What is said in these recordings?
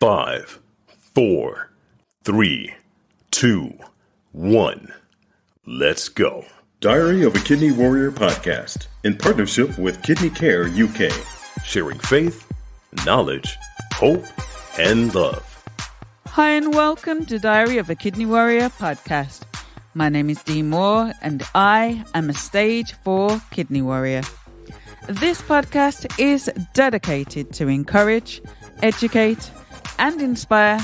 5, 4, 3, 2, 1. Let's go. Diary of a Kidney Warrior podcast in partnership with Kidney Care UK, sharing faith, knowledge, hope, and love. Hi and welcome to Diary of a Kidney Warrior podcast. My name is Dee Moore and I am a stage 4 kidney warrior. This podcast is dedicated to encourage, educate, and inspire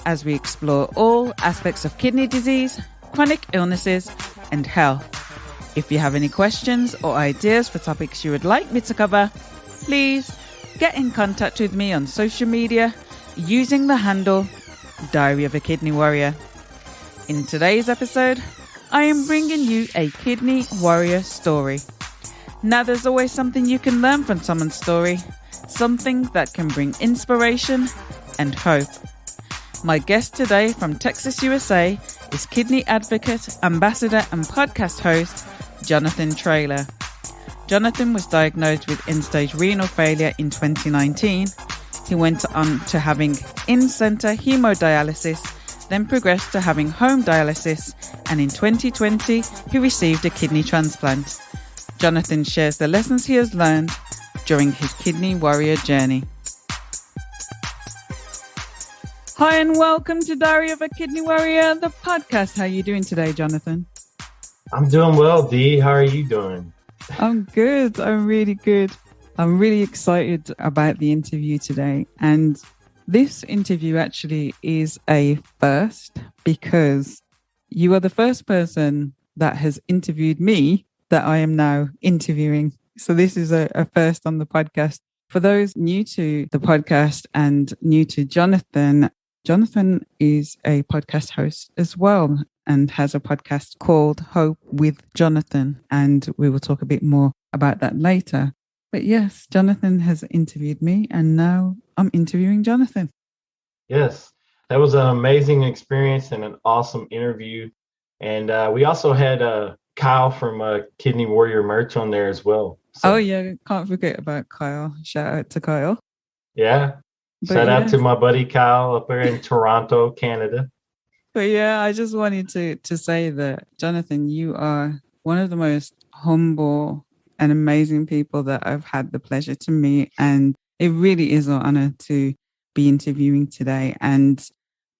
as we explore all aspects of kidney disease, chronic illnesses, and health. If you have any questions or ideas for topics you would like me to cover, please get in contact with me on social media using the handle Diary of a Kidney Warrior. In today's episode, I am bringing you a kidney warrior story. Now, there's always something you can learn from someone's story, something that can bring inspiration and hope. My guest today from Texas, USA is kidney advocate, ambassador, and podcast host, Jonathan Traylor. Jonathan was diagnosed with end-stage renal failure in 2019. He went on to having in-center hemodialysis, then progressed to having home dialysis, and in 2020, he received a kidney transplant. Jonathan shares the lessons he has learned during his kidney warrior journey. Hi and welcome to Diary of a Kidney Warrior, the podcast. How are you doing today, Jonathan? I'm doing well, Dee. How are you doing? I'm good. I'm really good. I'm really excited about the interview today. And this interview actually is a first because you are the first person that has interviewed me that I am now interviewing. So this is a first on the podcast. For those new to the podcast and new to Jonathan, Jonathan is a podcast host as well and has a podcast called Hope with Jonathan. And we will talk a bit more about that later. But yes, Jonathan has interviewed me and now I'm interviewing Jonathan. Yes, that was an amazing experience and an awesome interview. And we also had Kyle from Kidney Warrior merch on there as well. So, oh yeah, can't forget about Kyle. Shout out to Kyle. Yeah. Shout out to my buddy Kyle up there in Toronto, Canada. But yeah, I just wanted to say that, Jonathan, you are one of the most humble and amazing people that I've had the pleasure to meet. And it really is an honor to be interviewing today and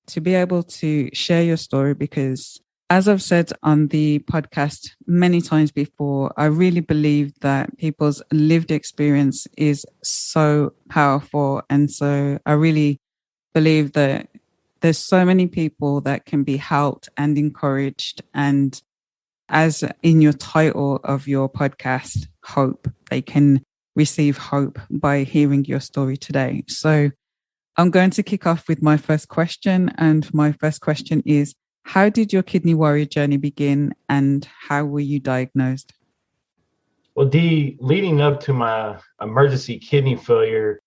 to be able to share your story because, as I've said on the podcast many times before, I really believe that people's lived experience is so powerful. And so I really believe that there's so many people that can be helped and encouraged. And as in your title of your podcast, Hope, they can receive hope by hearing your story today. So I'm going to kick off with my first question. And my first question is, how did your kidney warrior journey begin and how were you diagnosed? Well, Dee, leading up to my emergency kidney failure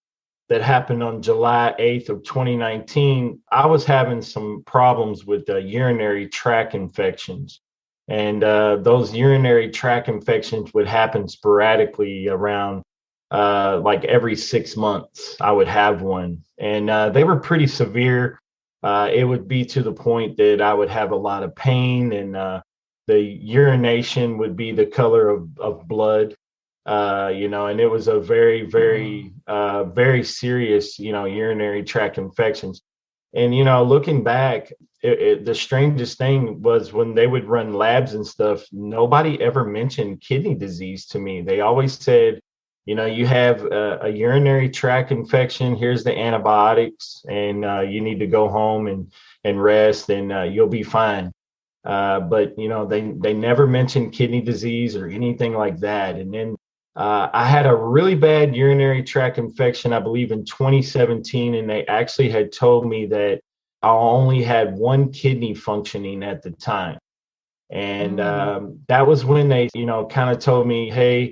that happened on July 8th of 2019, I was having some problems with urinary tract infections. And those urinary tract infections would happen sporadically around like every 6 months. I would have one. And they were pretty severe. It would be to the point that I would have a lot of pain and the urination would be the color of blood, and it was a very, very, very serious, urinary tract infections. And, looking back, the strangest thing was when they would run labs and stuff, nobody ever mentioned kidney disease to me. They always said, you have a urinary tract infection. Here's the antibiotics, and you need to go home and rest, and you'll be fine. But they never mentioned kidney disease or anything like that. And then I had a really bad urinary tract infection, I believe, in 2017, and they actually had told me that I only had one kidney functioning at the time. And that was when they, kind of told me, hey,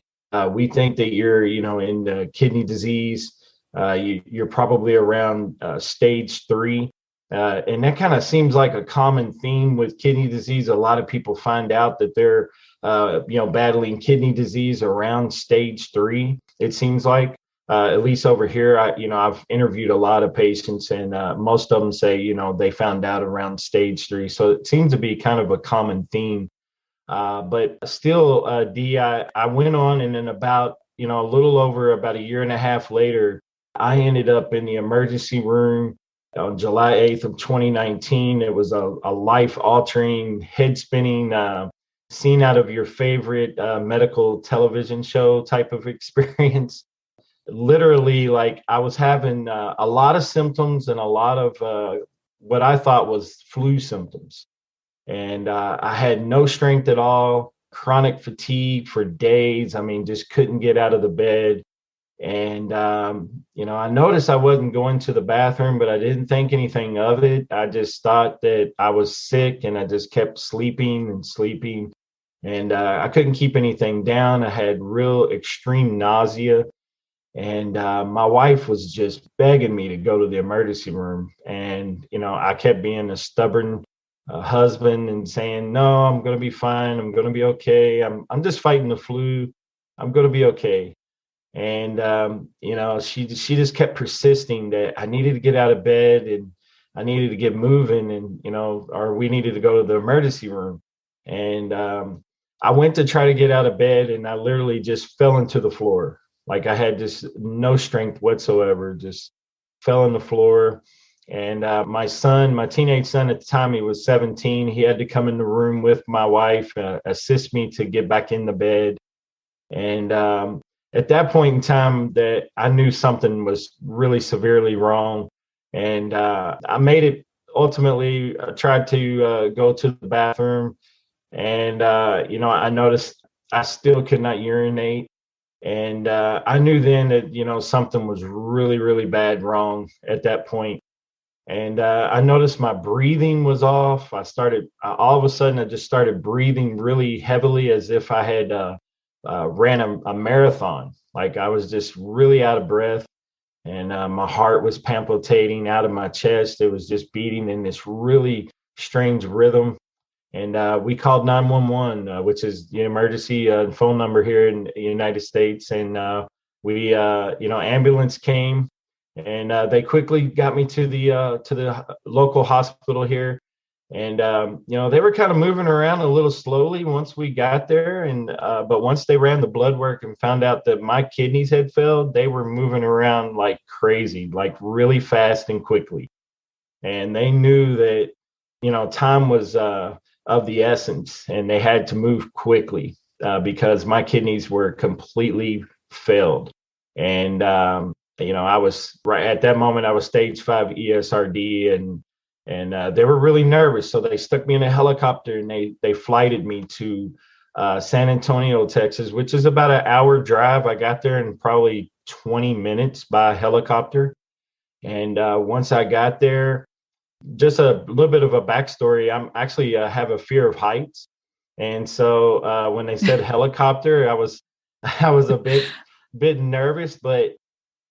we think that you're, in kidney disease. You're probably around stage 3. And that kind of seems like a common theme with kidney disease. A lot of people find out that they're, battling kidney disease around stage 3, it seems like. At least over here, I've interviewed a lot of patients, and most of them say, they found out around stage 3. So it seems to be kind of a common theme. But still, I went on, and then about, a little over about a year and a half later, I ended up in the emergency room on July 8th of 2019. It was a life-altering, head-spinning, scene out of your favorite medical television show type of experience. Literally, like, I was having a lot of symptoms and a lot of what I thought was flu symptoms. And I had no strength at all, chronic fatigue for days. I mean, just couldn't get out of the bed. And, I noticed I wasn't going to the bathroom, but I didn't think anything of it. I just thought that I was sick, and I just kept sleeping and sleeping. And I couldn't keep anything down. I had real extreme nausea. And my wife was just begging me to go to the emergency room. And, I kept being a stubborn husband and saying, no, I'm going to be fine. I'm going to be okay. I'm just fighting the flu. I'm going to be okay. And, she just kept persisting that I needed to get out of bed, and I needed to get moving, and, or we needed to go to the emergency room. And I went to try to get out of bed, and I literally just fell into the floor. Like, I had just no strength whatsoever, just fell on the floor. And my teenage son at the time, he was 17. He had to come in the room with my wife, assist me to get back in the bed. And at that point in time, that I knew something was really severely wrong. And I made it. Ultimately, I tried to go to the bathroom, and I noticed I still could not urinate. And I knew then that, something was really, really bad wrong at that point. And I noticed my breathing was off. All of a sudden, I just started breathing really heavily, as if I had ran a marathon. Like, I was just really out of breath, and my heart was palpitating out of my chest. It was just beating in this really strange rhythm. And we called 911, which is the emergency phone number here in the United States. And ambulance came, and they quickly got me to the local hospital here. And they were kind of moving around a little slowly once we got there. And but once they ran the blood work and found out that my kidneys had failed, they were moving around like crazy, like really fast and quickly. And they knew that time was of the essence, and they had to move quickly because my kidneys were completely failed. And I was right at that moment, I was stage 5 ESRD, and they were really nervous. So they stuck me in a helicopter, and they flighted me to San Antonio, Texas, which is about an hour drive. I got there in probably 20 minutes by helicopter. And once I got there, just a little bit of a backstory. I'm actually have a fear of heights. And so when they said helicopter, I was a bit nervous, but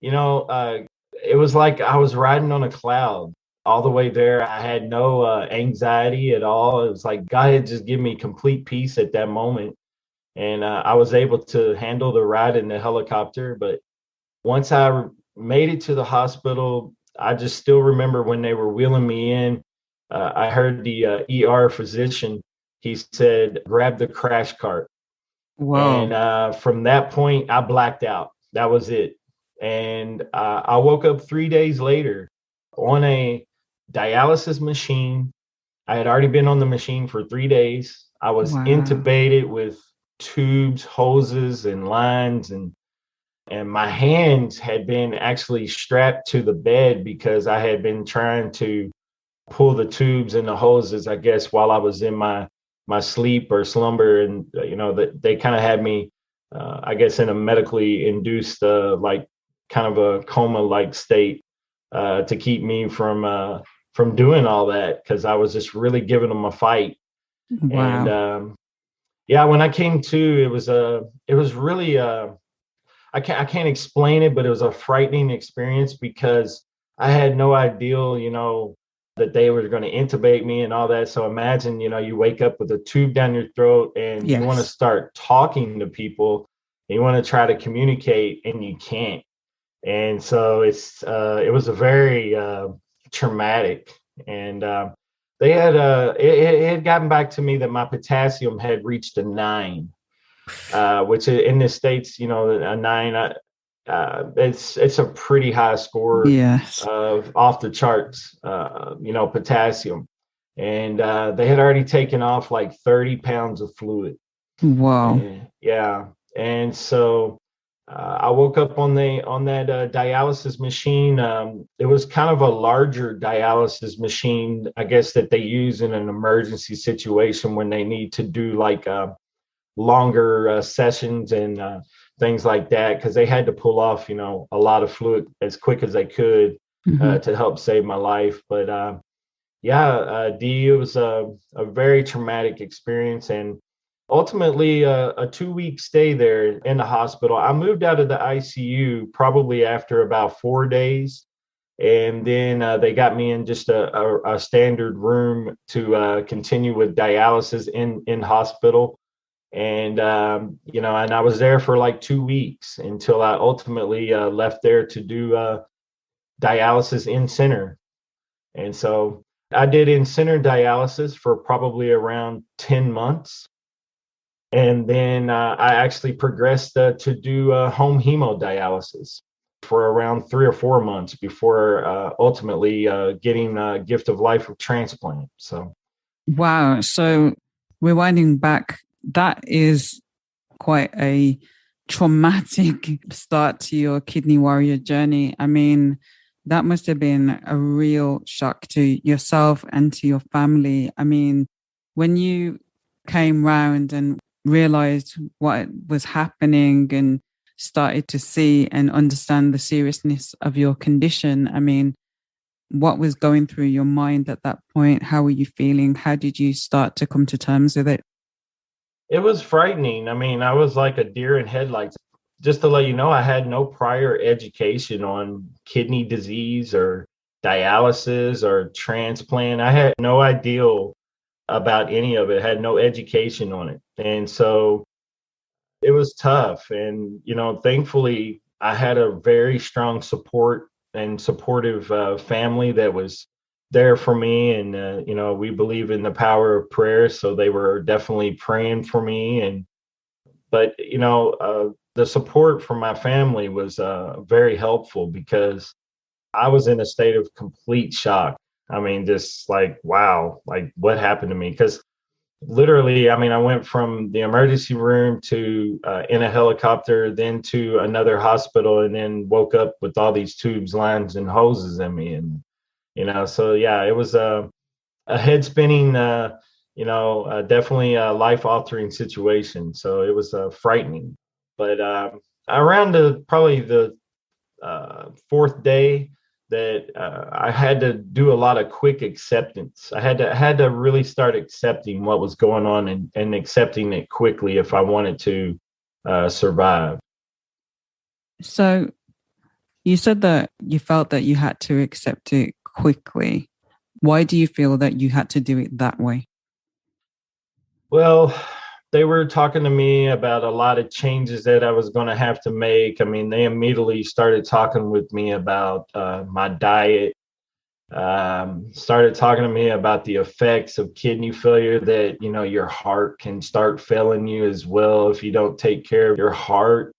it was like I was riding on a cloud all the way there. I had no anxiety at all. It was like God had just given me complete peace at that moment. And I was able to handle the ride in the helicopter. But once I made it to the hospital, I just still remember when they were wheeling me in, I heard the ER physician, he said, grab the crash cart. Whoa. And from that point, I blacked out. That was it. And I woke up 3 days later on a dialysis machine. I had already been on the machine for 3 days. I was intubated with tubes, hoses, and lines, and my hands had been actually strapped to the bed because I had been trying to pull the tubes and the hoses, I guess, while I was in my sleep or slumber. And, they kind of had me, I guess, in a medically induced, like kind of a coma-like state to keep me from doing all that, because I was just really giving them a fight. Wow. And when I came to, it was really, I can't explain it, but it was a frightening experience because I had no idea, that they were going to intubate me and all that. So imagine, you wake up with a tube down your throat, and you want to start talking to people, and you want to try to communicate, and you can't. And so it was a very traumatic. And they had it had gotten back to me that my potassium had reached a 9, which in the States, a 9, it's a pretty high score Yes. of off the charts, potassium. And they had already taken off like 30 pounds of fluid. Wow. Yeah. And so I woke up on that dialysis machine. It was kind of a larger dialysis machine, I guess, that they use in an emergency situation when they need to do like longer sessions and things like that, because they had to pull off, a lot of fluid as quick as they could to help save my life. But it was a very traumatic experience. And ultimately, a 2-week stay there in the hospital. I moved out of the ICU probably after about 4 days. And then they got me in just a standard room to continue with dialysis in hospital. And, and I was there for like 2 weeks until I ultimately left there to do dialysis in center. And so I did in center dialysis for probably around 10 months. And then I actually progressed to do home hemodialysis for around 3 or 4 months before ultimately getting a gift of life of transplant. So, wow. So, rewinding back, that is quite a traumatic start to your kidney warrior journey. I mean, that must have been a real shock to yourself and to your family. I mean, when you came round and realized what was happening and started to see and understand the seriousness of your condition, I mean, what was going through your mind at that point? How were you feeling? How did you start to come to terms with it? it was frightening. I mean, I was like a deer in headlights. Just to let you know, I had no prior education on kidney disease or dialysis or transplant. I had no idea about any of it, had no education on it. And so it was tough. And, thankfully, I had a very strong support and supportive family that was there for me. And, we believe in the power of prayer. So they were definitely praying for me. But the support from my family was very helpful because I was in a state of complete shock. I mean, just like, wow, like what happened to me? Because literally, I mean, I went from the emergency room to in a helicopter, then to another hospital, and then woke up with all these tubes, lines, and hoses in me. And, so yeah, it was a head spinning, definitely a life altering situation. So it was frightening. But around probably the fourth day, that I had to do a lot of quick acceptance. I had to really start accepting what was going on and accepting it quickly if I wanted to survive. So you said that you felt that you had to accept it quickly. Why do you feel that you had to do it that way? Well, they were talking to me about a lot of changes that I was going to have to make. I mean, they immediately started talking with me about my diet, started talking to me about the effects of kidney failure, that, your heart can start failing you as well if you don't take care of your heart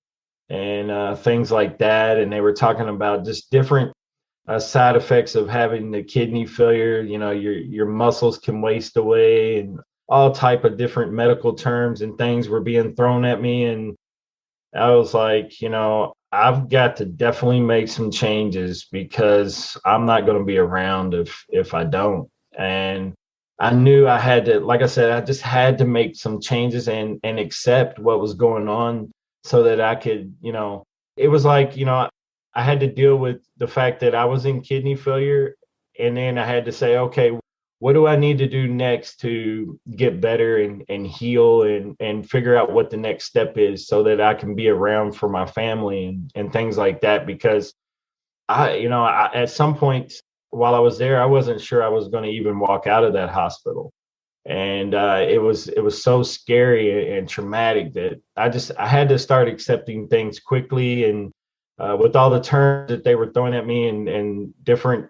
and things like that. And they were talking about just different side effects of having the kidney failure. Your muscles can waste away, and all type of different medical terms and things were being thrown at me. And I was like, I've got to definitely make some changes because I'm not going to be around if I don't. And I knew I had to, like I said, I just had to make some changes and accept what was going on so that I could, it was like, I had to deal with the fact that I was in kidney failure. And then I had to say, okay, what do I need to do next to get better and heal and figure out what the next step is so that I can be around for my family and things like that? Because I at some point while I was there, I wasn't sure I was going to even walk out of that hospital. And it was so scary and traumatic that I had to start accepting things quickly and with all the terms that they were throwing at me and different,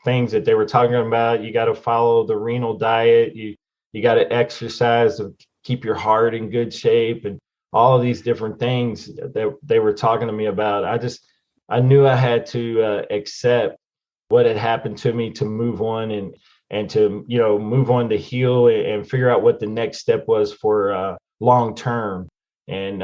things that they were talking about. You got to follow the renal diet. You got to exercise to keep your heart in good shape, and all of these different things that they were talking to me about. I knew I had to accept what had happened to me to move on and to move on to heal and figure out what the next step was for long term. And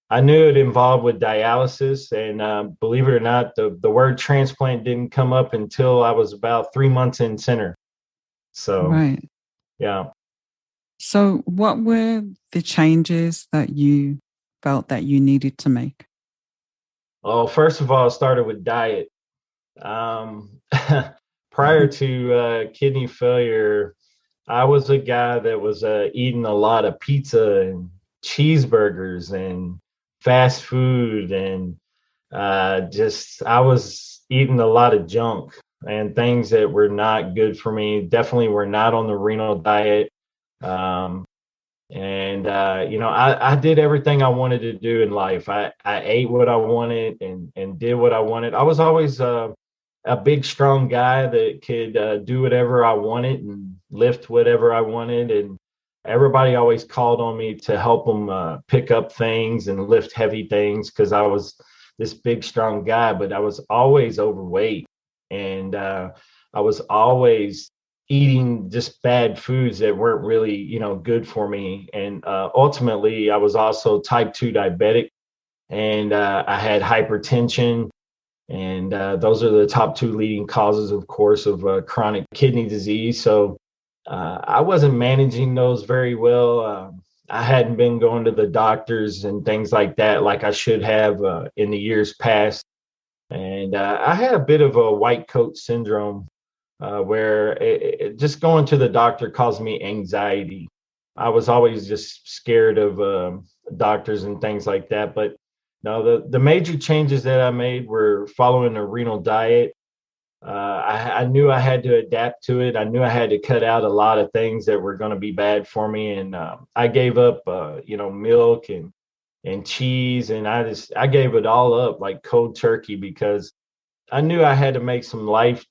I knew it involved with dialysis, and believe it or not, the word transplant didn't come up until I was about 3 months in center. So, Right. yeah. So what were the changes that you felt that you needed to make? Well, first of all, it started with diet. Um, Prior to kidney failure, I was a guy that was eating a lot of pizza and cheeseburgers and fast food, and I was eating a lot of junk and things that were not good for me. Definitely were not on the renal diet. Um, I did everything I wanted to do in life. I ate what I wanted and did what I wanted. I was always a big, strong guy that could do whatever I wanted and lift whatever I wanted. And everybody always called on me to help them pick up things and lift heavy things because I was this big, strong guy, but I was always overweight. And I was always eating just bad foods that weren't really, good for me. And ultimately, I was also type 2 diabetic, and I had hypertension. And those are the top two leading causes, of course, of chronic kidney disease. So I wasn't managing those very well. I hadn't been going to the doctors and things like that like I should have in the years past. And I had a bit of a white coat syndrome where just going to the doctor caused me anxiety. I was always just scared of doctors and things like that. But no, the major changes that I made were following a renal diet. I knew I had to adapt to it. I knew I had to cut out a lot of things that were going to be bad for me, and I gave up, milk and cheese, and I gave it all up like cold turkey because I knew I had to make some life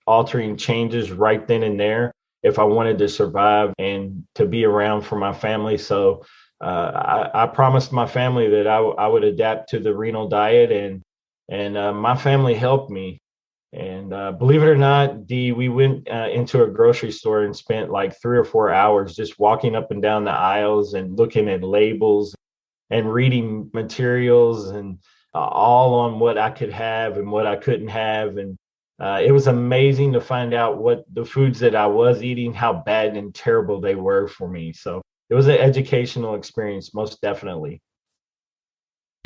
altering changes right then and there if I wanted to survive and to be around for my family. So I promised my family that I would adapt to the renal diet, and my family helped me. And believe it or not, Dee, we went into a grocery store and spent like 3 or 4 hours just walking up and down the aisles and looking at labels and reading materials and all on what I could have and what I couldn't have. And it was amazing to find out what the foods that I was eating, how bad and terrible they were for me. So it was an educational experience, most definitely.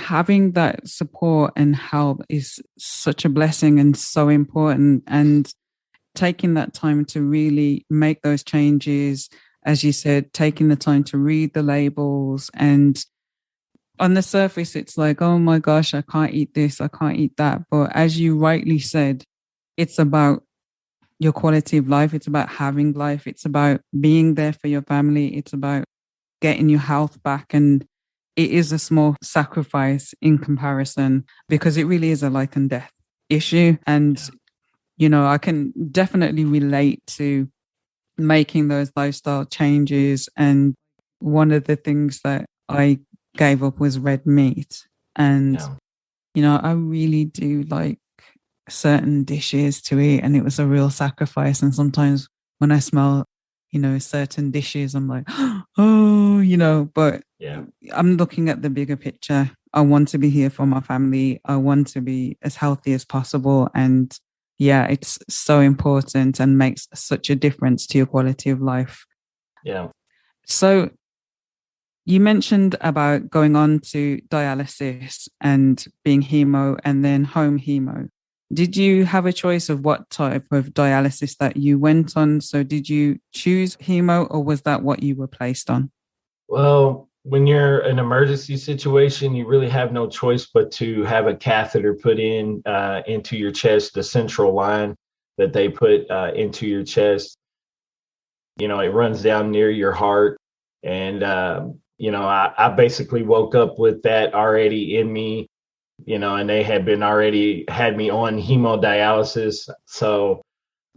Having that support and help is such a blessing and so important. And taking that time to really make those changes, as you said, taking the time to read the labels. And on the surface, it's like, oh my gosh, I can't eat this, I can't eat that. But as you rightly said, it's about your quality of life. It's about having life. It's about being there for your family. It's about getting your health back. And it is a small sacrifice in comparison because it really is a life and death issue. And, I can definitely relate to making those lifestyle changes. And one of the things that I gave up was red meat. And, I really do like certain dishes to eat, and it was a real sacrifice. And sometimes when I smell, certain dishes, I'm like, but I'm looking at the bigger picture. I want to be here for my family. I want to be as healthy as possible. And it's so important and makes such a difference to your quality of life. Yeah. So you mentioned about going on to dialysis and being hemo and then home hemo. Did you have a choice of what type of dialysis that you went on? So did you choose hemo, or was that what you were placed on? Well, when you're in an emergency situation, you really have no choice but to have a catheter put in into your chest, the central line that they put into your chest. It runs down near your heart. And, I basically woke up with that already in me. and they had been already had me on hemodialysis. So,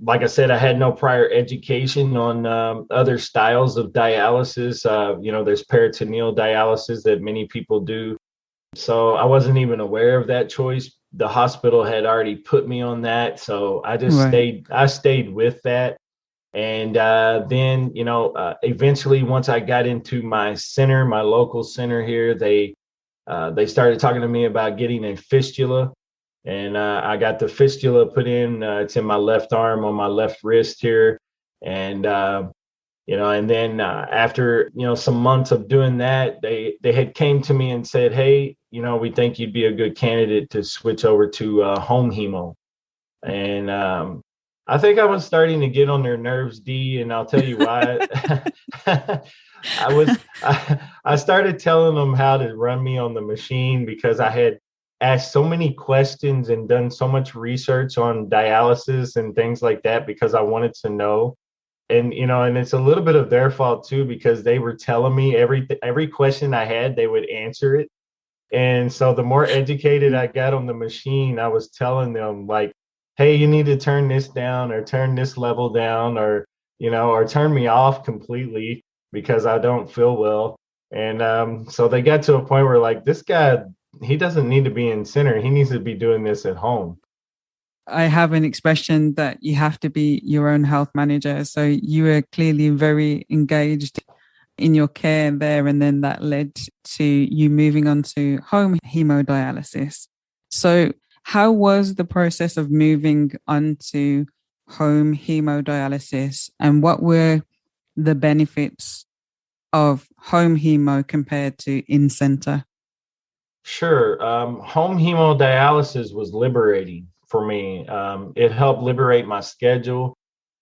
like I said, I had no prior education on other styles of dialysis. There's peritoneal dialysis that many people do. So I wasn't even aware of that choice. The hospital had already put me on that. So I just Right. stayed with that. And then, eventually, once I got into my center, my local center here, they started talking to me about getting a fistula. And I got the fistula put in. It's in my left arm on my left wrist here. And, and then after, some months of doing that, they had came to me and said, hey, we think you'd be a good candidate to switch over to home hemo. And I think I was starting to get on their nerves, D, and I'll tell you why. I started telling them how to run me on the machine because I had asked so many questions and done so much research on dialysis and things like that because I wanted to know. And and it's a little bit of their fault too because they were telling me every question I had, they would answer it. And so the more educated I got on the machine, I was telling them like, hey, you need to turn this down or turn this level down or or turn me off completely because I don't feel well. And so they got to a point where like this guy, he doesn't need to be in center. He needs to be doing this at home. I have an expression that you have to be your own health manager. So you were clearly very engaged in your care there, and then that led to you moving on to home hemodialysis. So how was the process of moving on to home hemodialysis, and what were the benefits of home hemo compared to in-center? Sure. Home hemodialysis was liberating for me. It helped liberate my schedule.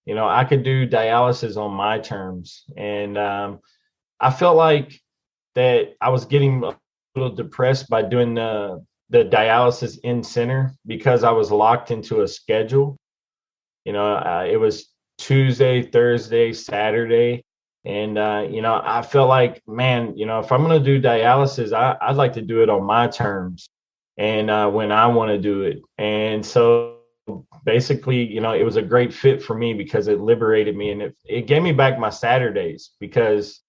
I could do dialysis on my terms. And I felt like that I was getting a little depressed by doing the dialysis in center because I was locked into a schedule. It was Tuesday, Thursday, Saturday. And, I felt like, man, if I'm going to do dialysis, I'd like to do it on my terms and when I want to do it. And so basically, it was a great fit for me because it liberated me and it gave me back my Saturdays because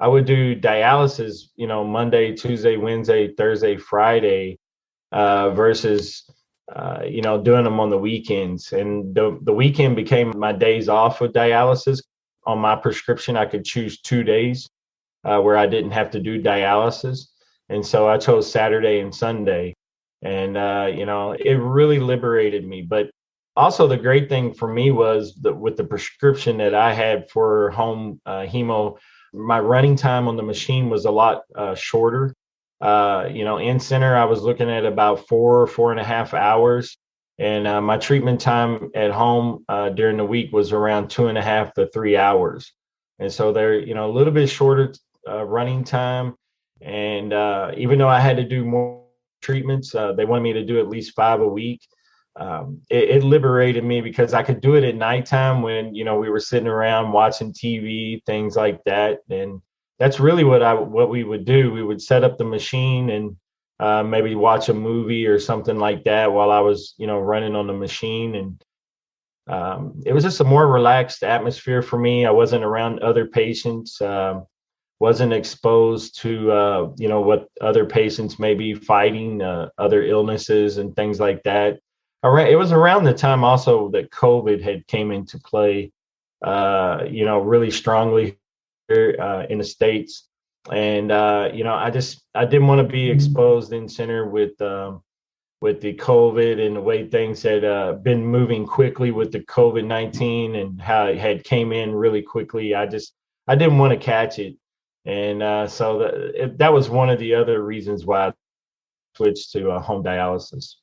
I would do dialysis, Monday, Tuesday, Wednesday, Thursday, Friday, versus, doing them on the weekends. And the weekend became my days off of dialysis. On my prescription, I could choose 2 days where I didn't have to do dialysis. And so I chose Saturday and Sunday. And, it really liberated me. But also the great thing for me was that with the prescription that I had for home hemo, my running time on the machine was a lot shorter. In center, I was looking at about 4.5 hours. And my treatment time at home during the week was around 2.5 to 3 hours. And so they're, a little bit shorter running time. And even though I had to do more treatments, they wanted me to do at least 5 a week. It liberated me because I could do it at nighttime when, we were sitting around watching TV, things like that. And that's really what we would do. We would set up the machine and maybe watch a movie or something like that while I was, running on the machine. And it was just a more relaxed atmosphere for me. I wasn't around other patients, wasn't exposed to, what other patients may be fighting, other illnesses and things like that. It was around the time also that COVID had came into play, really strongly here in the States. And I didn't want to be exposed in center with the COVID and the way things had been moving quickly with the COVID-19 and how it had came in really quickly. I didn't want to catch it, and so that was one of the other reasons why I switched to home dialysis.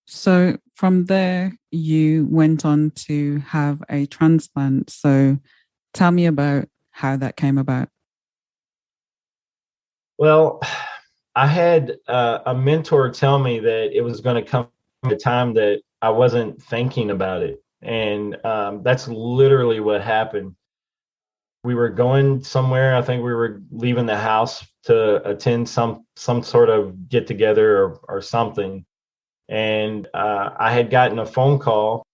So from there, you went on to have a transplant. So tell me about how that came about. Well, I had a mentor tell me that it was going to come a time that I wasn't thinking about it. And that's literally what happened. we were going somewhere. I think we were leaving the house to attend some sort of get together or something. And I had gotten a phone call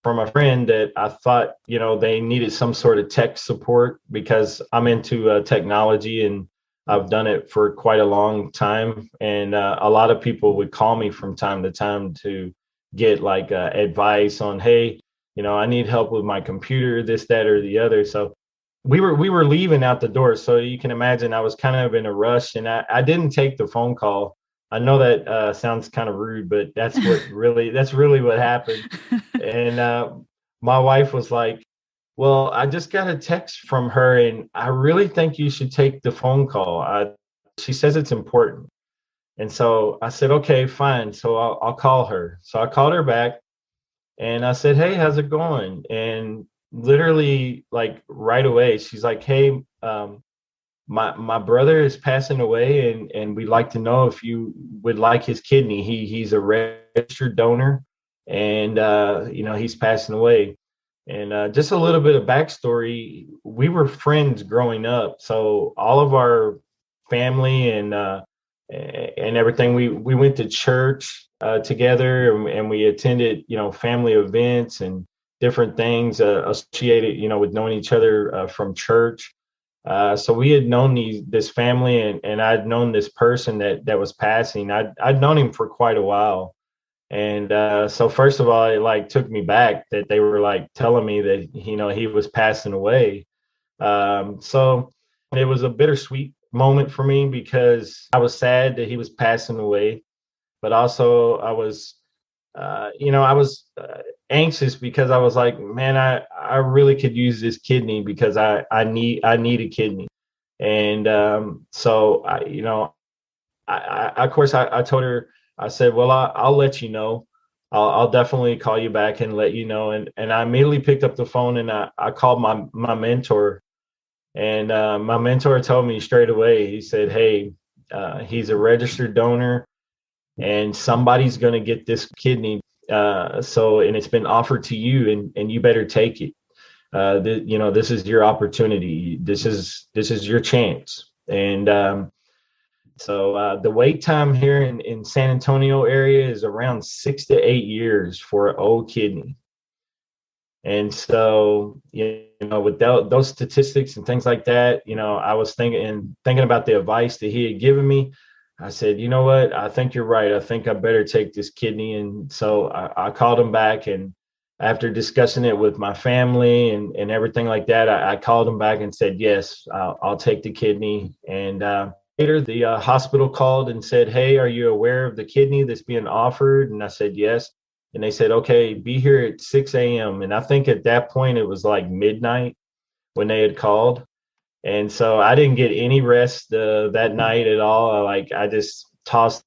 from a friend that I thought, they needed some sort of tech support because I'm into technology and I've done it for quite a long time. And a lot of people would call me from time to time to get like advice on, hey, I need help with my computer, this, that, or the other. So we were leaving out the door. So you can imagine I was kind of in a rush, and I didn't take the phone call. I know that sounds kind of rude, but that's really what happened. And my wife was like, well, I just got a text from her and I really think you should take the phone call. She says it's important. And so I said, okay, fine. So I'll call her. So I called her back and I said, hey, how's it going? And literally like right away, she's like, hey, my brother is passing away and we'd like to know if you would like his kidney. He's a registered donor and he's passing away. And just a little bit of backstory, we were friends growing up. So all of our family and everything, we went to church together and we attended, family events and different things associated, with knowing each other from church. So we had known this family and I'd known this person that was passing. I'd known him for quite a while. And so first of all, it like took me back that they were like telling me that, he was passing away. So it was a bittersweet moment for me because I was sad that he was passing away, but also I was, anxious because I was like, man, I really could use this kidney because I need a kidney. And so I of course I told her, I said, well, I'll let you know. I'll definitely call you back and let you know. And I immediately picked up the phone and I called my mentor. And my mentor told me straight away, he said, hey, he's a registered donor and somebody's going to get this kidney. And it's been offered to you and you better take it. This is your opportunity. This is your chance. And so the wait time here in San Antonio area is around 6 to 8 years for an old kidney. And so, with those statistics and things like that, I was thinking about the advice that he had given me. I said, you know what? I think you're right. I think I better take this kidney. And so I called him back. And after discussing it with my family and everything like that, I called him back and said, yes, I'll take the kidney. And later, the hospital called and said, hey, are you aware of the kidney that's being offered? And I said, yes. And they said, okay, be here at 6 a.m. And I think at that point, it was like midnight when they had called. And so I didn't get any rest that night at all. I just tossed,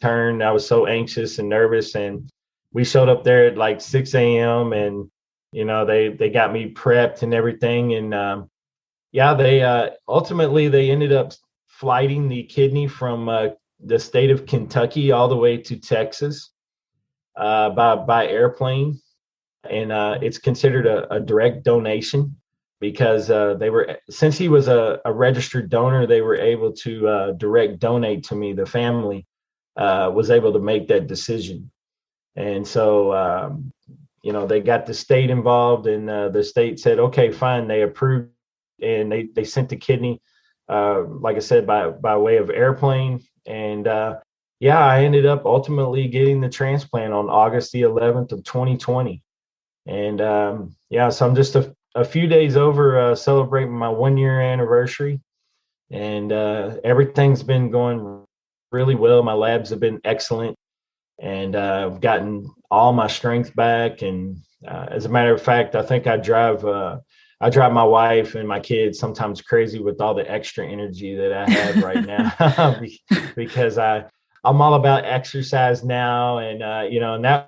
turned. I was so anxious and nervous. And we showed up there at like 6 a.m. and, they got me prepped and everything. And they ultimately, they ended up flighting the kidney from the state of Kentucky all the way to Texas by airplane. And it's considered a direct donation. Because since he was a registered donor, they were able to direct donate to me. The family was able to make that decision. And so, they got the state involved and the state said, okay, fine. They approved and they sent the kidney, like I said, by way of airplane. And I ended up ultimately getting the transplant on August the 11th of 2020. And so I'm just a few days over celebrating my 1 year anniversary, and everything's been going really well. My labs have been excellent, and I've gotten all my strength back. And as a matter of fact, I think I drive my wife and my kids sometimes crazy with all the extra energy that I have right now because I'm all about exercise now, and and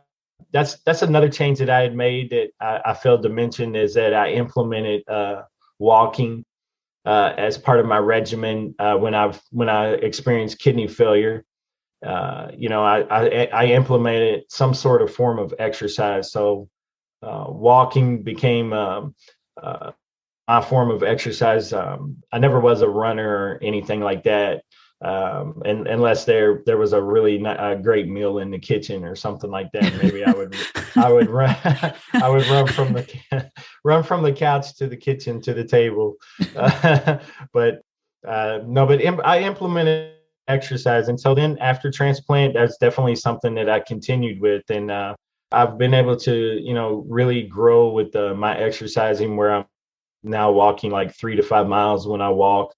that's another change that I had made that I failed to mention is that I implemented walking as part of my regimen when I experienced kidney failure. I implemented some sort of form of exercise. So walking became my form of exercise, I never was a runner or anything like that. And unless there was a really great meal in the kitchen or something like that, maybe I would run I would run from the couch to the kitchen to the table. But I implemented exercise, and so then after transplant, that's definitely something that I continued with, and I've been able to really grow with my exercising, where I'm now walking like 3 to 5 miles when I walk.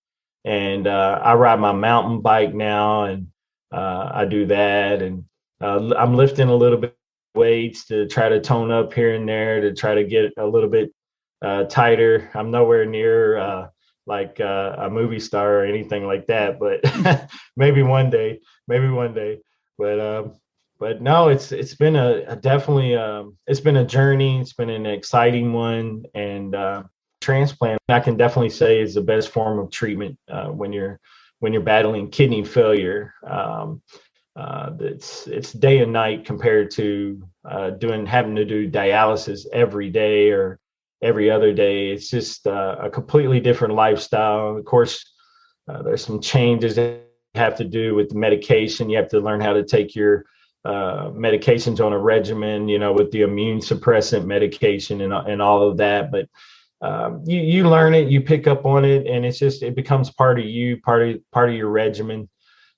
And I ride my mountain bike now, and I do that. And I'm lifting a little bit of weights to try to tone up here and there, to try to get a little bit tighter. I'm nowhere near like a movie star or anything like that, but maybe one day. But no, it's been definitely it's been a journey. It's been an exciting one, and transplant, I can definitely say, is the best form of treatment when you're battling kidney failure. It's day and night compared to having to do dialysis every day or every other day. It's just a completely different lifestyle. Of course, there's some changes that have to do with the medication. You have to learn how to take your medications on a regimen, with the immune suppressant medication and all of that. But you learn it, you pick up on it, and it becomes part of you, part of your regimen,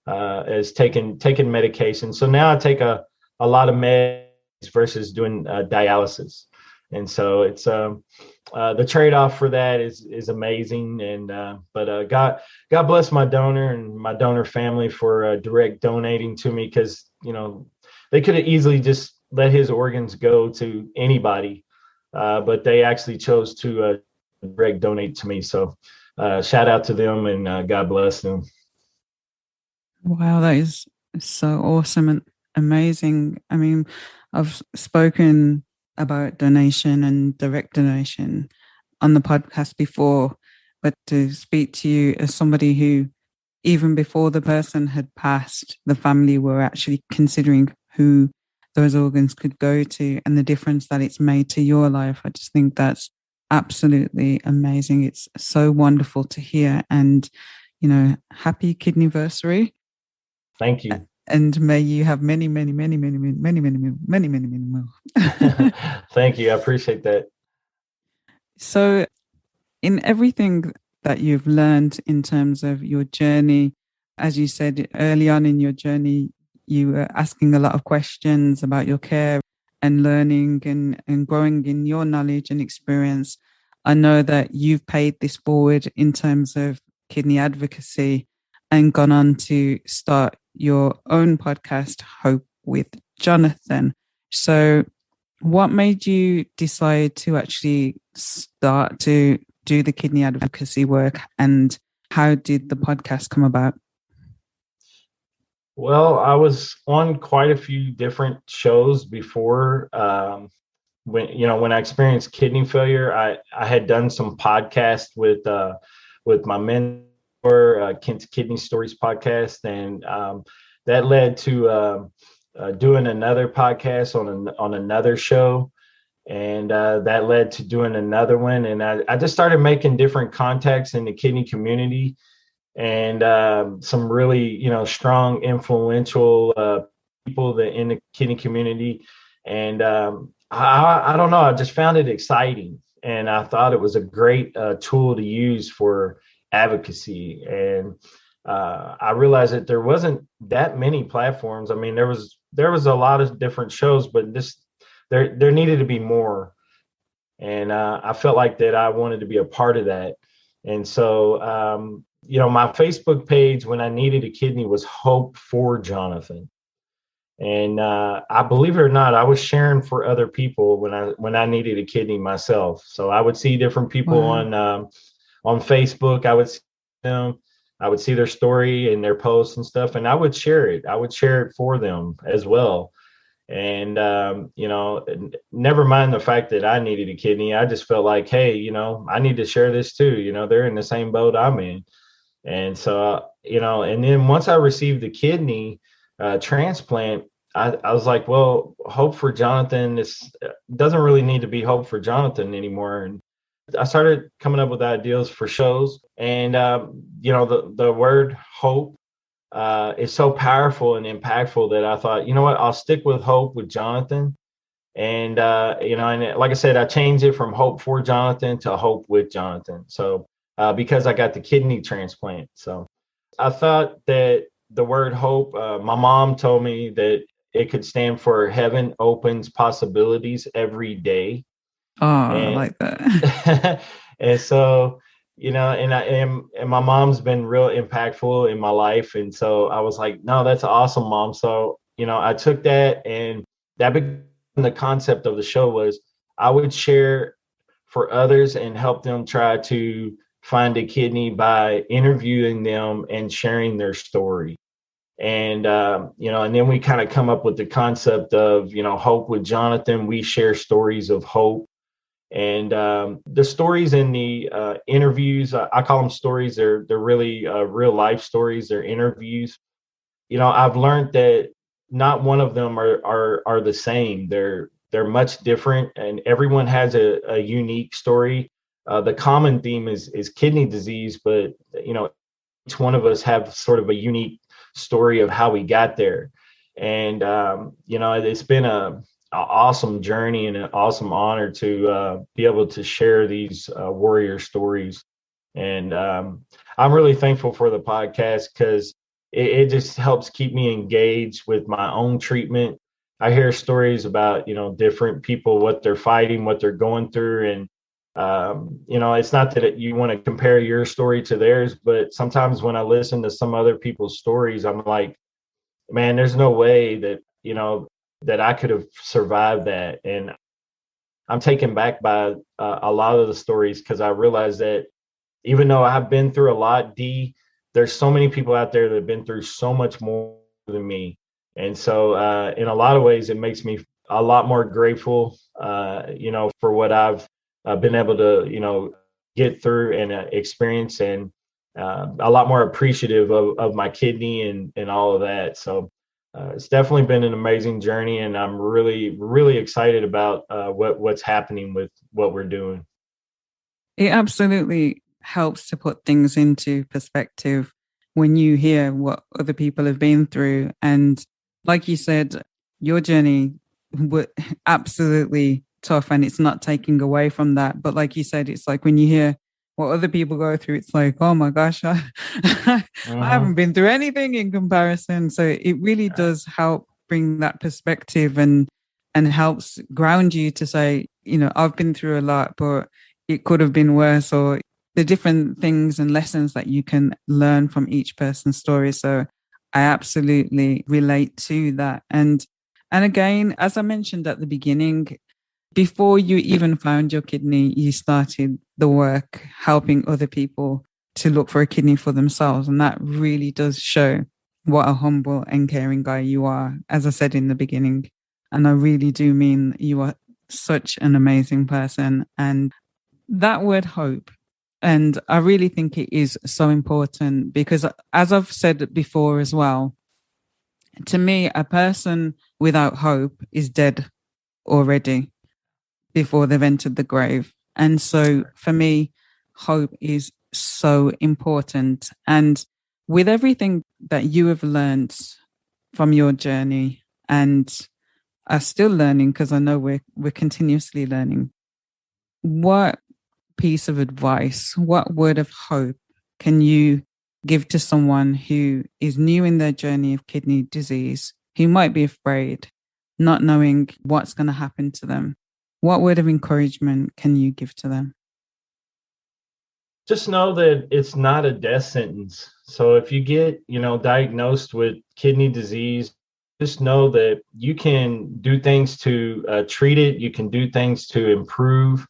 as taking medication. So now I take a lot of meds versus doing dialysis, and so it's the trade-off for that is amazing. And but God bless my donor and my donor family for direct donating to me, because they could have easily just let his organs go to anybody. But they actually chose to direct donate to me. So shout out to them, and God bless them. Wow, that is so awesome and amazing. I mean, I've spoken about donation and direct donation on the podcast before, but to speak to you as somebody who, even before the person had passed, the family were actually considering who those organs could go to, and the difference that it's made to your life. I just think that's absolutely amazing. It's so wonderful to hear. And, happy kidneyversary. Thank you. And may you have many, many, many, many, many, many, many, many, many, many more. Thank you. I appreciate that. So in everything that you've learned in terms of your journey, as you said early on in your journey, you were asking a lot of questions about your care and learning and growing in your knowledge and experience. I know that you've paid this forward in terms of kidney advocacy and gone on to start your own podcast, Hope with Jonathan. So what made you decide to actually start to do the kidney advocacy work, and how did the podcast come about? Well, I was on quite a few different shows before. When I experienced kidney failure, I had done some podcasts with my mentor, Kent's Kidney Stories podcast, and that led to doing another podcast on another show, and that led to doing another one. And I just started making different contacts in the kidney community, and some really strong, influential people in the kidney community. And I don't know, I just found it exciting, and I thought it was a great tool to use for advocacy. And I realized that there wasn't that many platforms. I mean, there was a lot of different shows, but there needed to be more. And I felt like that I wanted to be a part of that. And so my Facebook page when I needed a kidney was Hope for Jonathan. And I believe it or not, I was sharing for other people when I needed a kidney myself. So I would see different people on Facebook. I would see them. I would see their story and their posts and stuff, and I would share it. I would share it for them as well. And never mind the fact that I needed a kidney, I just felt like, hey, I need to share this too. They're in the same boat I'm in. And so, and then once I received the kidney transplant, I was like, well, Hope for Jonathan, this doesn't really need to be Hope for Jonathan anymore. And I started coming up with ideas for shows, and the word hope is so powerful and impactful that I thought, you know what, I'll stick with hope with Jonathan. And and like I said, I changed it from hope for Jonathan to hope with Jonathan. So because I got the kidney transplant, so I thought that the word hope. My mom told me that it could stand for heaven opens possibilities every day. Oh, I And like that. and so, and my mom's been real impactful in my life. And so I was like, no, that's awesome, Mom. So, I took that, and that became the concept of the show. Was I would share for others and help them try to find a kidney by interviewing them and sharing their story. And and then we kind of come up with the concept of, hope with Jonathan. We share stories of hope. And the stories in the interviews, I call them stories. They're really real life stories. They're interviews. I've learned that not one of them are the same. They're much different, and everyone has a unique story. The common theme is kidney disease, but each one of us have sort of a unique story of how we got there. And it's been a awesome journey and an awesome honor to be able to share these warrior stories. And I'm really thankful for the podcast because it just helps keep me engaged with my own treatment. I hear stories about, different people, what they're fighting, what they're going through. And, it's not that you want to compare your story to theirs, but sometimes when I listen to some other people's stories, I'm like, man, there's no way that, that I could have survived that. And I'm taken back by a lot of the stories because I realize that even though I've been through a lot, there's so many people out there that have been through so much more than me. And so in a lot of ways, it makes me a lot more grateful, for what I've been able to, get through and experience, and a lot more appreciative of my kidney and all of that. So it's definitely been an amazing journey, and I'm really, really excited about what's happening with what we're doing. It absolutely helps to put things into perspective when you hear what other people have been through. And like you said, your journey was absolutely tough, and it's not taking away from that. But like you said, it's like when you hear what other people go through, it's like, oh my gosh, I haven't been through anything in comparison. So it really does help bring that perspective and helps ground you to say, I've been through a lot, but it could have been worse, or the different things and lessons that you can learn from each person's story. So I absolutely relate to that. And again, as I mentioned at the beginning, before you even found your kidney, you started the work helping other people to look for a kidney for themselves. And that really does show what a humble and caring guy you are, as I said in the beginning. And I really do mean you are such an amazing person. And that word hope, and I really think it is so important because, as I've said before as well, to me, a person without hope is dead already before they've entered the grave. And so for me, hope is so important. And with everything that you have learned from your journey and are still learning, because I know we're continuously learning, what piece of advice, what word of hope can you give to someone who is new in their journey of kidney disease, who might be afraid, not knowing what's going to happen to them? What word of encouragement can you give to them? Just know that it's not a death sentence. So if you get, diagnosed with kidney disease, just know that you can do things to treat it. You can do things to improve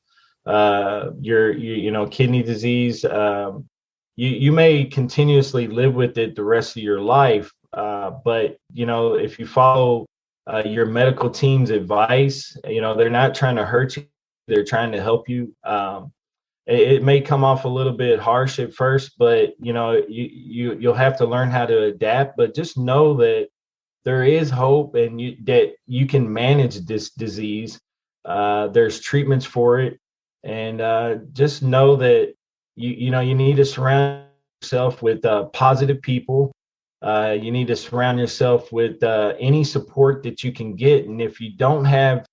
your kidney disease. You may continuously live with it the rest of your life, but if you follow your medical team's advice, they're not trying to hurt you; they're trying to help you. It may come off a little bit harsh at first, but you'll have to learn how to adapt. But just know that there is hope, and that you can manage this disease. There's treatments for it. And just know that you need to surround yourself with positive people. You need to surround yourself with any support that you can get. And if you don't have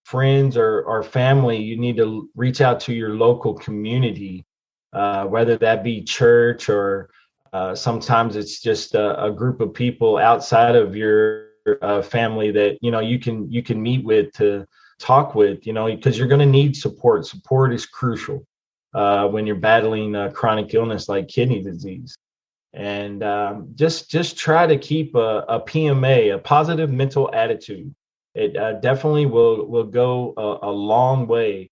friends or family, you need to reach out to your local community, whether that be church or sometimes it's just a group of people outside of your family that you can meet with to talk with, because you're going to need support. Support is crucial when you're battling chronic illness like kidney disease. And just try to keep a PMA, a positive mental attitude. It definitely will go a long way.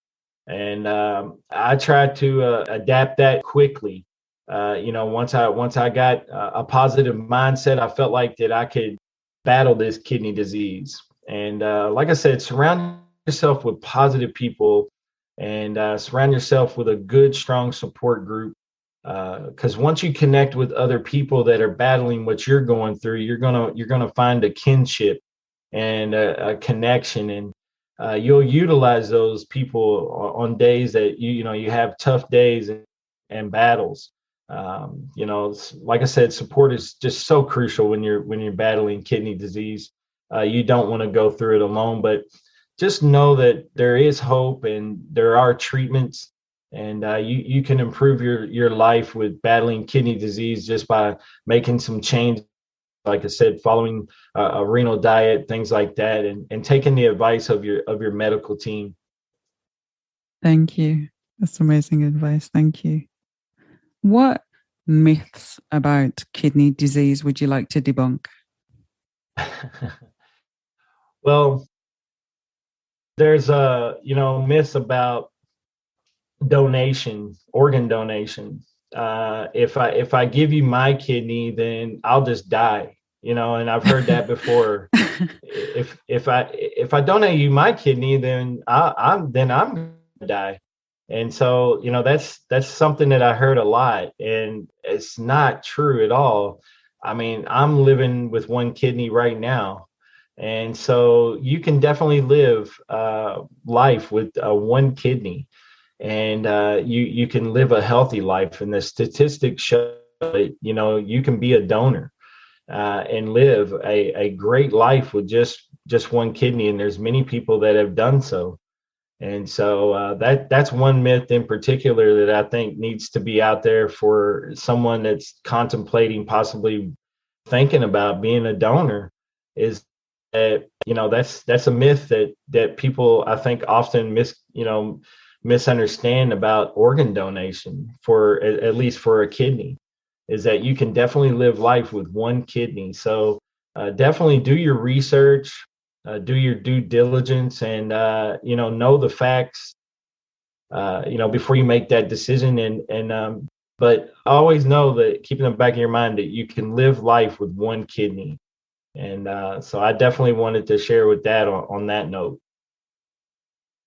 And I tried to adapt that quickly. Once I got a positive mindset, I felt like that I could battle this kidney disease. And like I said, surround yourself with positive people, and surround yourself with a good, strong support group. Because once you connect with other people that are battling what you're going through, you're gonna find a kinship and a connection, and you'll utilize those people on days that you have tough days and battles. Like I said, support is just so crucial when you're battling kidney disease. You don't want to go through it alone, but just know that there is hope and there are treatments, and you can improve your life with battling kidney disease just by making some changes. Like I said, following a renal diet, things like that, and taking the advice of your medical team. Thank you. That's amazing advice. Thank you. What myths about kidney disease would you like to debunk? Well, there's myths about donation, organ donation. If I give you my kidney, then I'll just die. And I've heard that before. if I donate you my kidney, then I'm gonna die. And so that's something that I heard a lot, and it's not true at all. I mean, I'm living with one kidney right now, and so you can definitely live life with one kidney, and you can live a healthy life. And the statistics show that you can be a donor and live a great life with just one kidney. And there's many people that have done so. And so that's one myth in particular that I think needs to be out there for someone that's contemplating, possibly thinking about being a donor, is that that's a myth that people, I think, often misunderstand about organ donation, for at least for a kidney, is that you can definitely live life with one kidney. So definitely do your research, do your due diligence, and know the facts before you make that decision. And but always know that, keep in the back of your mind, that you can live life with one kidney. And so I definitely wanted to share with that on that note.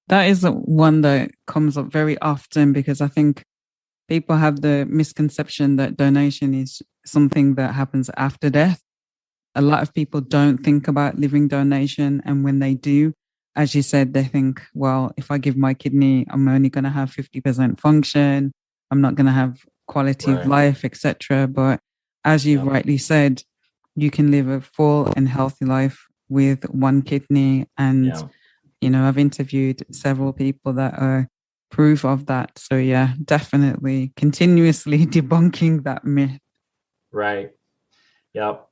That is one that comes up very often, because I think people have the misconception that donation is something that happens after death. A lot of people don't think about living donation. And when they do, as you said, they think, well, if I give my kidney, I'm only going to have 50% function. I'm not going to have quality of life, etc. But as you've rightly said, you can live a full and healthy life with one kidney. And, I've interviewed several people that are proof of that. So yeah, definitely continuously debunking that myth. Right. Yep.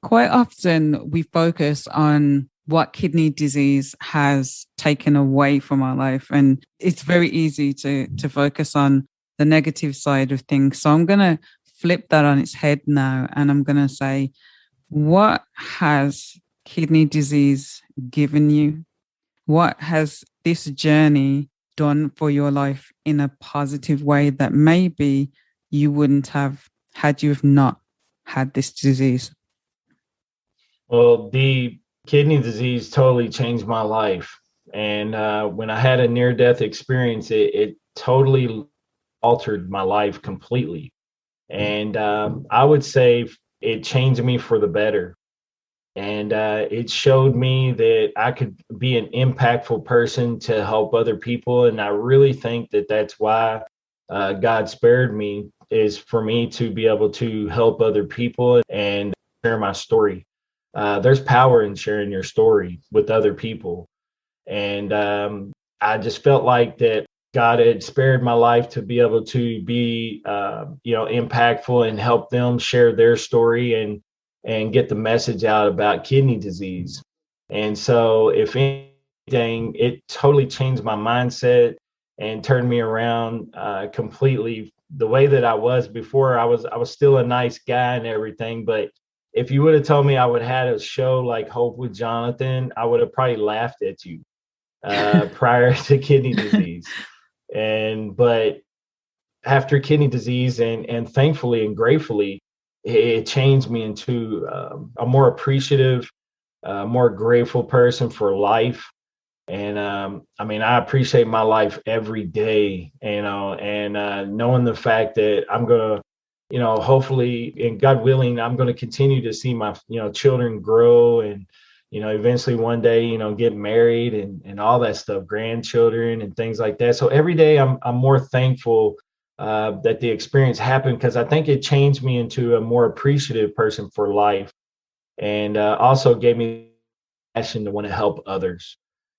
Quite often we focus on what kidney disease has taken away from our life. And it's very easy to focus on the negative side of things. So I'm going to flip that on its head now. And I'm going to say, what has kidney disease given you? What has this journey done for your life in a positive way that maybe you wouldn't have had you have not had this disease? Well, the kidney disease totally changed my life. And when I had a near-death experience, it totally altered my life completely. And I would say it changed me for the better. And it showed me that I could be an impactful person to help other people. And I really think that that's why God spared me, is for me to be able to help other people and share my story. There's power in sharing your story with other people. And I just felt like that God had spared my life to be able to be, impactful and help them share their story and get the message out about kidney disease. And so, if anything, it totally changed my mindset and turned me around completely. The way that I was before, I was still a nice guy and everything, but if you would have told me I would have had a show like Hope with Jonathan, I would have probably laughed at you prior to kidney disease. But after kidney disease and thankfully and gratefully, it changed me into a more appreciative, more grateful person for life. And I appreciate my life every day, and knowing the fact that I'm gonna, hopefully, and God willing, I'm gonna continue to see my, children grow and, eventually one day, get married and all that stuff, grandchildren and things like that. So every day I'm more thankful that the experience happened, because I think it changed me into a more appreciative person for life, and also gave me passion to want to help others.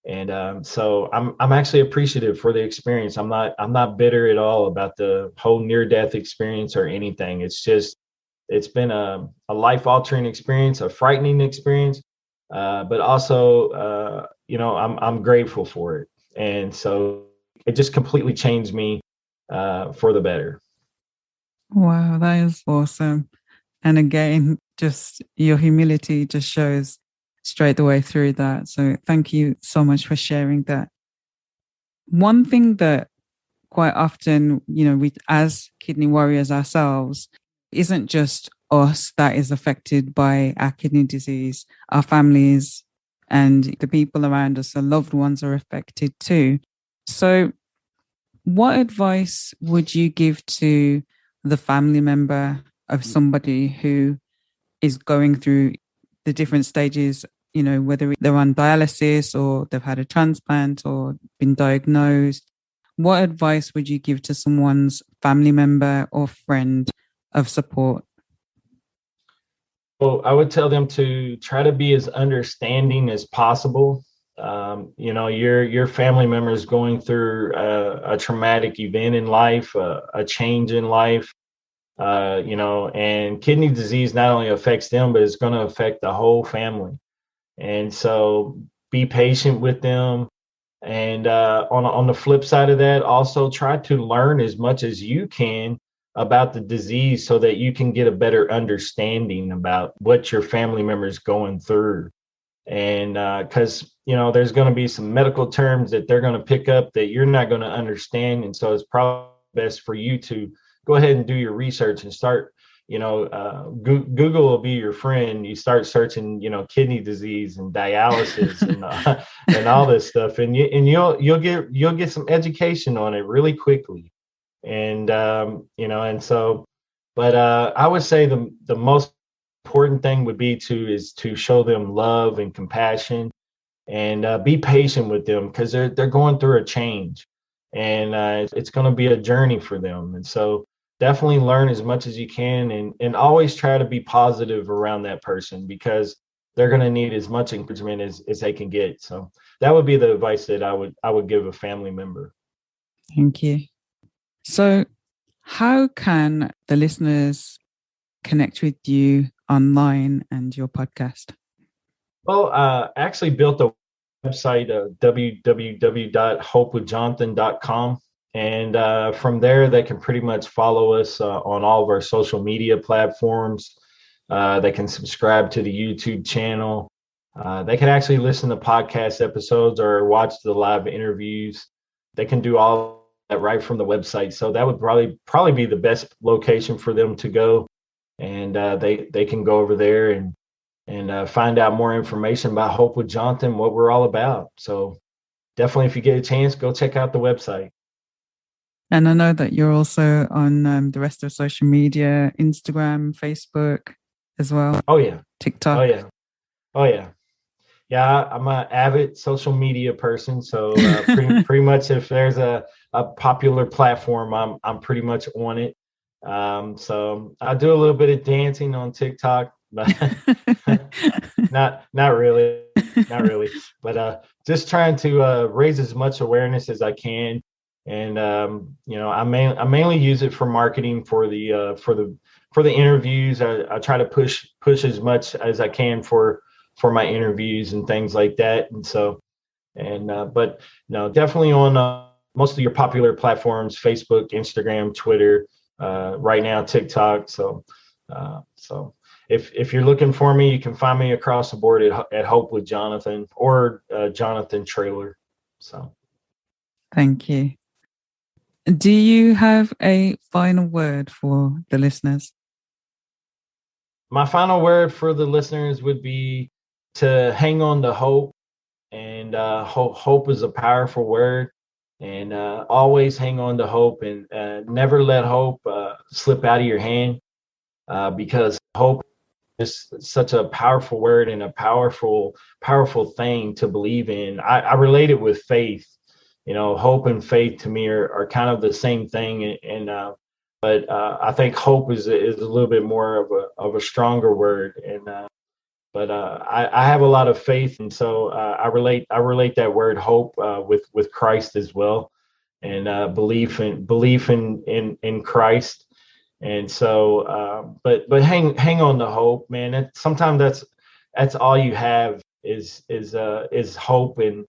And so I'm actually appreciative for the experience. I'm not bitter at all about the whole near death experience or anything. It's been a life altering experience, a frightening experience, but also I'm grateful for it. And so it just completely changed me for the better. Wow, that is awesome. And again, just your humility just shows straight the way through that. So thank you so much for sharing that. One thing that quite often, we as kidney warriors ourselves, isn't just us that is affected by our kidney disease, our families and the people around us, our loved ones are affected too. So what advice would you give to the family member of somebody who is going through the different stages, whether they're on dialysis or they've had a transplant or been diagnosed? What advice would you give to someone's family member or friend of support? Well, I would tell them to try to be as understanding as possible. Your family member is going through a traumatic event in life, a change in life. And kidney disease not only affects them, but it's going to affect the whole family. And so be patient with them. And on the flip side of that, also try to learn as much as you can about the disease so that you can get a better understanding about what your family member is going through. And because, there's going to be some medical terms that they're going to pick up that you're not going to understand. And so it's probably best for you to go ahead and do your research and start, Google will be your friend. You start searching, kidney disease and dialysis and all this stuff, and you'll get some education on it really quickly. And but I would say the most important thing would be to show them love and compassion, and be patient with them, because they're going through a change, and it's going to be a journey for them. And so definitely learn as much as you can, and always try to be positive around that person, because they're going to need as much encouragement as they can get. So that would be the advice that I would give a family member. Thank you. So how can the listeners connect with you online and your podcast? Well, I actually built a website, www.hopewithjonathan.com. And from there, they can pretty much follow us on all of our social media platforms. They can subscribe to the YouTube channel. They can actually listen to podcast episodes or watch the live interviews. They can do all that right from the website. So that would probably be the best location for them to go. And they can go over there and find out more information about Hope with Jonathan, what we're all about. So definitely, if you get a chance, go check out the website. And I know that you're also on the rest of social media, Instagram, Facebook as well. Oh, yeah. TikTok. Oh, yeah. Oh yeah. Yeah, I'm an avid social media person. So pretty much if there's a popular platform, I'm pretty much on it. So I do a little bit of dancing on TikTok, but not really, not really. But just trying to raise as much awareness as I can. And I mainly use it for marketing for the interviews. I try to push as much as I can for my interviews and things like that. And so, but no, definitely on most of your popular platforms: Facebook, Instagram, Twitter, right now TikTok. So if you're looking for me, you can find me across the board at Hope with Jonathan or Jonathan Traylor. So, thank you. Do you have a final word for the listeners? My final word for the listeners would be to hang on to hope. And hope is a powerful word. And always hang on to hope, and never let hope slip out of your hand, because hope is such a powerful word and a powerful thing to believe in. I relate it with faith. Hope and faith to me are kind of the same thing. But I think hope is a little bit more of a stronger word. But I have a lot of faith, and so I relate that word hope with Christ as well, and belief in Christ. And so, but hang on to hope, man. Sometimes that's all you have is hope and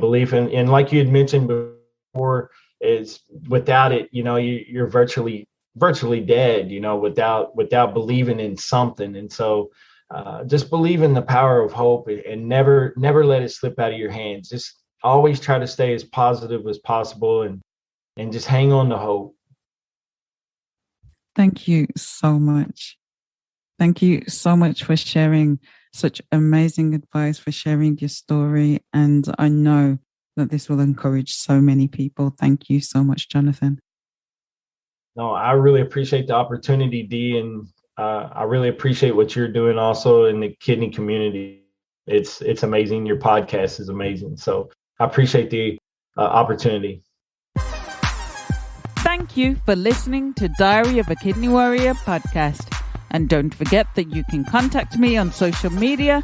belief. And like you had mentioned before, is without it, you're virtually dead, without believing in something. And so just believe in the power of hope, and never let it slip out of your hands. Just always try to stay as positive as possible, and just hang on to hope. Thank you so much. Thank you so much for sharing such amazing advice, for sharing your story. And I know that this will encourage so many people. Thank you so much, Jonathan. No, I really appreciate the opportunity, Dee, and I really appreciate what you're doing also in the kidney community. It's amazing. Your podcast is amazing. So I appreciate the opportunity. Thank you for listening to Diary of a Kidney Warrior podcast. And don't forget that you can contact me on social media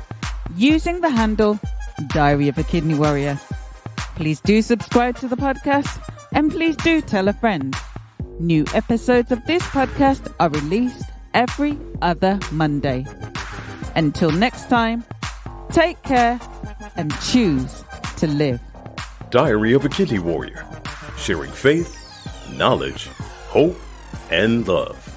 using the handle Diary of a Kidney Warrior. Please do subscribe to the podcast, and please do tell a friend. New episodes of this podcast are released every other Monday. Until next time, take care and choose to live. Diary of a Kidney Warrior, sharing faith, knowledge, hope, and love.